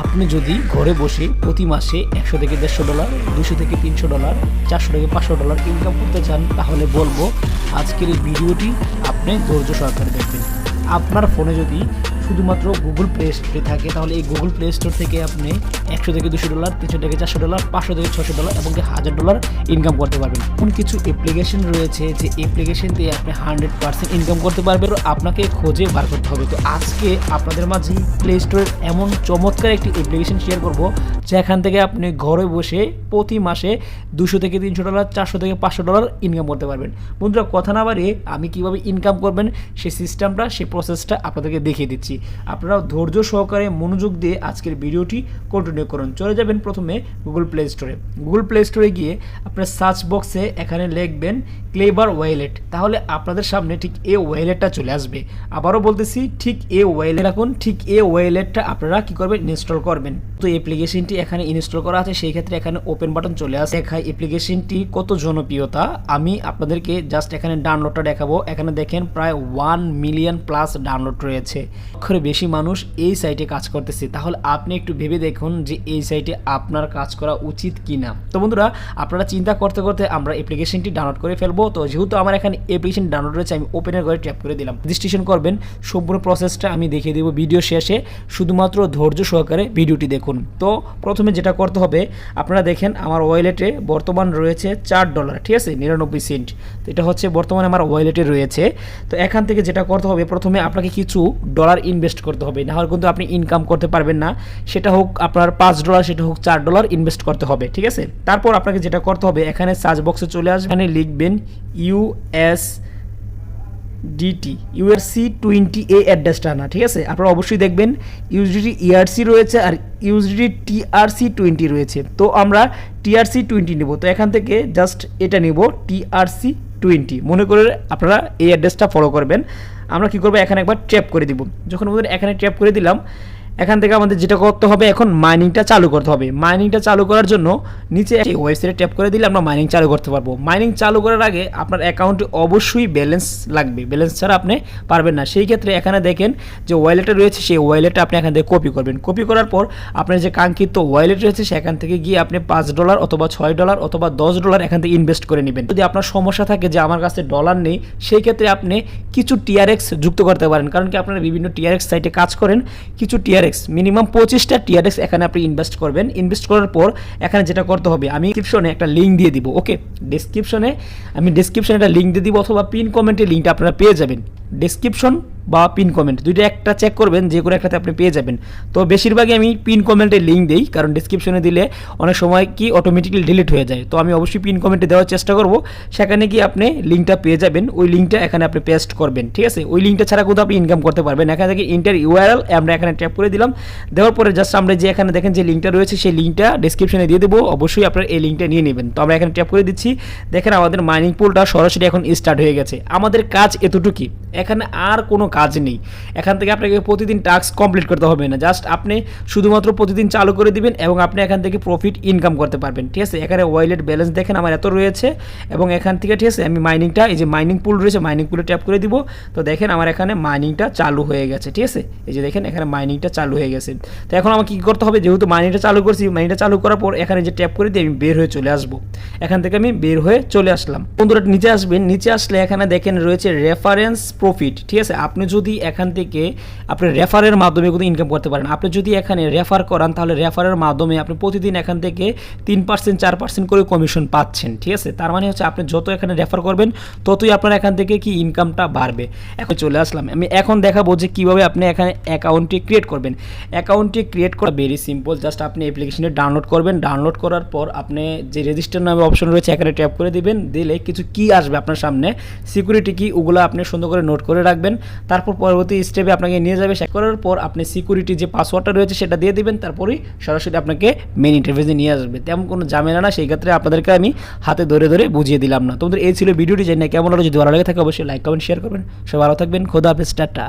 আপনি যদি ঘরে বসে প্রতি মাসে $100 থেকে $150, $200 থেকে $300, $400 থেকে $500 ইনকাম করতে চান, তাহলে বলবো আজকের এই ভিডিওটি আপনি ধৈর্য সহকারে দেখবেন। আপনার ফোনে যদি শুধুমাত্র গুগল প্লে স্টোরে থাকে, তাহলে এই গুগল প্লে স্টোর থেকে আপনি $100 থেকে $200, $300 থেকে $400, $500 থেকে $600 এবং $1000 ইনকাম করতে পারবেন। কোন কিছু অ্যাপ্লিকেশন রয়েছে যে অ্যাপ্লিকেশন দিয়ে আপনি 100% ইনকাম করতে পারবেন, আপনাকে খুঁজে বার করতে হবে। তো আজকে আপনাদের মাঝে প্লে স্টোরের এমন চমৎকার একটি অ্যাপ্লিকেশন শেয়ার করব, যেখান থেকে আপনি ঘরে বসে প্রতি মাসে $200 থেকে $300, $400 থেকে $500 ইনকাম করতে পারবেন। বন্ধুরা, কথা না বাড়িয়ে আমি কিভাবে ইনকাম করবেন সেই সিস্টেমটা, সেই প্রসেসটা আপনাদেরকে দেখিয়ে দিচ্ছি। আপনারা ধৈর্য সহকারে মনোযোগ দিয়ে আজকের ভিডিওটি কন্টিনিউ করুন। চলে যাবেন প্রথমে গুগল প্লে স্টোরে। গুগল প্লে স্টোরে গিয়ে আপনার সার্চ বক্সে এখানে লিখবেন ক্লেভার ওয়ালেট, তাহলে আপনাদের সামনে ঠিক এই ওয়ালেটটা চলে আসবে। আবারও বলতেছি, ঠিক এই ওয়ালেট রাখুন, ঠিক এই ওয়ালেটটা আপনারা কি করবেন, ইনস্টল করবেন। তো অ্যাপ্লিকেশনটি এখানে ইনস্টল করা আছে, সেই ক্ষেত্রে এখানে ওপেন বাটন চলে আসে। দেখায় অ্যাপ্লিকেশনটি কত জনপ্রিয়তা। আমি আপনাদেরকে জাস্ট এখানে ডাউনলোডটা দেখাবো। এখানে দেখেন প্রায় 1 মিলিয়ন প্লাস ডাউনলোড রয়েছে। বেশি মানুষ এই সাইটে কাজ করতেছে, তাহলে আপনি একটু ভেবে দেখুন যে এই সাইটে আপনার কাজ করা উচিত কিনা। তো বন্ধুরা, আপনারা চিন্তা করতে করতে আমরা অ্যাপ্লিকেশনটি ডাউনলোড করে ফেলবো। তো যেহেতু আমার এখানে অ্যাপ্লিকেশন ডাউনলোড রয়েছে, আমি ওপেনের ঘরে ট্যাপ করে দিলাম। রেজিস্ট্রেশন করবেন, সম্পূর্ণ প্রসেসটা আমি দেখিয়ে দেবো ভিডিও শেষে, শুধুমাত্র ধৈর্য সহকারে ভিডিওটি দেখুন। তো প্রথমে যেটা করতে হবে, আপনারা দেখেন আমার ওয়ালেটে বর্তমান রয়েছে $4, ঠিক আছে, 99 সেন্ট। তো এটা হচ্ছে বর্তমানে আমার ওয়ালেটে রয়েছে। তো এখান থেকে যেটা করতে হবে, প্রথমে আপনাকে কিছু ডলার ইনভেস্ট করতে হবে, নাহলে কিন্তু আপনি ইনকাম করতে পারবেন না। সেটা হোক আপনার $5, সেটা হোক $4 ইনভেস্ট করতে হবে, ঠিক আছে। তারপর আপনাকে যেটা করতে হবে, এখানে সার্চ বক্সে চলে আসবে, এখানে লিখবেন USDT অ্যাড্রেসটা না, ঠিক আছে। আপনারা অবশ্যই দেখবেন USDT ERC রয়েছে আর USDT TRC20 রয়েছে। তো আমরা TRC20 নেব। তো এখান থেকে জাস্ট এটা নেব, TRC20 মনে করে আপনারা এই অ্যাড্রেসটা ফলো করবেন। আমরা কি করব, এখানে একবার ট্যাপ করে দিব। যখন আমাদের এখানে ট্যাপ করে দিলাম, এখান থেকে আমাদের যেটা করতে হবে, এখন মাইনিংটা চালু করতে হবে। মাইনিংটা চালু করার জন্য নিচে এই ওয়েবসাইটে ট্যাপ করে দিলে আমরা মাইনিং চালু করতে পারবো। মাইনিং চালু করার আগে আপনার অ্যাকাউন্টে অবশ্যই ব্যালেন্স লাগবে, ব্যালেন্স ছাড়া আপনি পারবেন না। সেই ক্ষেত্রে এখানে দেখেন যে ওয়ালেটে রয়েছে, সেই ওয়ালেটটা আপনি এখান থেকে কপি করবেন। কপি করার পর আপনার যে কাঙ্ক্ষিত ওয়ালেট রয়েছে, সেখান থেকে গিয়ে আপনি $5 অথবা $6 অথবা $10 এখান থেকে ইনভেস্ট করে নেবেন। যদি আপনার সমস্যা থাকে যে আমার কাছে ডলার নেই, সেই ক্ষেত্রে আপনি কিছু TRX যুক্ত করতে পারেন। কারণ কি, আপনারা বিভিন্ন TRX সাইটে কাজ করেন, কিছু TRX মিনিমাম 25টা TRX এখানে আপনি ইনভেস্ট করবেন। ইনভেস্ট করার পর এখানে যেটা করতে হবে, আমি ডেসক্রিপশনে একটা লিঙ্ক দিয়ে দিব। ওকে, ডেসক্রিপশনে একটা লিঙ্ক দিয়ে দিব, অথবা পিন কমেন্টে লিঙ্কটা আপনারা পেয়ে যাবেন। ডেসক্রিপশন বা পিন কমেন্ট দুইটা একটা চেক করবেন, যে কোনো একটাতে আপনি পেয়ে যাবেন। তো বেশিরভাগই আমি পিন কমেন্টে লিঙ্ক দিই, কারণ ডেসক্রিপশনে দিলে অনেক সময় কি অটোমেটিক্যালি ডিলিট হয়ে যায়। তো আমি অবশ্যই পিন কমেন্টে দেওয়ার চেষ্টা করব, সেখানে কি আপনি লিঙ্কটা পেয়ে যাবেন। ওই লিঙ্কটা এখানে আপনি পেস্ট করবেন, ঠিক আছে। ওই লিঙ্কটা ছাড়া কিন্তু আপনি ইনকাম করতে পারবেন। এখান থেকে ইন্টার URL আমরা এখানে ট্যাপ করে দিলাম। দেওয়ার পরে জাস্ট আমরা যে এখানে দেখেন যে লিঙ্কটা রয়েছে, সেই লিঙ্কটা ডেসক্রিপশনে দিয়ে দেবো। অবশ্যই আপনারা এই লিঙ্কটা নিয়ে নেবেন। তো আমরা এখানে ট্যাপ করে দিচ্ছি। দেখেন আমাদের মাইনিং পুলটা সরাসরি এখন স্টার্ট হয়ে গেছে। আমাদের কাজ এতটুকুই, এখানে আর কোনো কাজ নেই। এখান থেকে আপনাকে প্রতিদিন টাস্ক কমপ্লিট করতে হবে না, জাস্ট আপনি শুধুমাত্র প্রতিদিন চালু করে দিবেন এবং আপনি এখান থেকে প্রফিট ইনকাম করতে পারবেন, ঠিক আছে। এখানে ওয়ালেট ব্যালেন্স দেখেন আমার এত রয়েছে, এবং এখান থেকে ঠিক আছে আমি মাইনিংটা, এই যে মাইনিং পুল রয়েছে, মাইনিং পুলে ট্যাপ করে দিব। তো দেখেন আমার এখানে মাইনিংটা চালু হয়ে গেছে, ঠিক আছে। এই যে দেখেন এখানে মাইনিংটা চালু হয়ে গেছে। তো এখন আমাকে কী করতে হবে, যেহেতু মাইনিংটা চালু করছি, মাইনিংটা চালু করার পর এখানে যে ট্যাপ করে দিয়ে আমি বের হয়ে চলে আসবো। এখান থেকে আমি বের হয়ে চলে আসলাম। বন্ধুরা, নিচে আসবেন, নিচে আসলে এখানে দেখেন রয়েছে রেফারেন্স প্রফিট, ঠিক আছে। আপনি যদি এখান থেকে আপনি রেফারের মাধ্যমে কিন্তু ইনকাম করতে পারেন। আপনি যদি এখানে রেফার করান, তাহলে রেফারের মাধ্যমে আপনি প্রতিদিন এখান থেকে 3% 4% করে কমিশন পাচ্ছেন, ঠিক আছে। তার মানে হচ্ছে আপনি যত এখানে রেফার করবেন, ততই আপনার এখান থেকে কি ইনকামটা বাড়বে। এখন চলে আসলাম, আমি এখন দেখাবো যে কীভাবে আপনি এখানে অ্যাকাউন্টটি ক্রিয়েট করবেন। অ্যাকাউন্টটি ক্রিয়েট করা ভেরি সিম্পল, জাস্ট আপনি অ্যাপ্লিকেশনটি ডাউনলোড করবেন। ডাউনলোড করার পর আপনি যে রেজিস্টার নামে অপশন রয়েছে, এখানে ট্যাপ করে দিবেন। দিলে কিছু কি আসবে আপনার সামনে, সিকিউরিটি কি, ওগুলো আপনি সুন্দর করে নোট করে রাখবেন। তারপর পরবর্তী স্টেপে আপনাকে নিয়ে যাবে। চেক করার পর আপনি সিকিউরিটি যে পাসওয়ার্ডটা রয়েছে সেটা দিয়ে দিবেন, তারপরেই সরাসরি আপনাকে মেইন ইন্টারফেসে নিয়ে আসবে। তেমন কোনো ঝামেলা না, সেই ক্ষেত্রে আপনাদেরকে আমি হাতে ধরে ধরে বুঝিয়ে দিলাম না। তোমাদের এই ছিল ভিডিওটি, জানি না কেমন হলো। যদি ভালো লাগে থাকে অবশ্যই লাইক কমেন্ট শেয়ার করবেন। সবাই ভালো থাকবেন, খোদা হাফেজ, টাটা।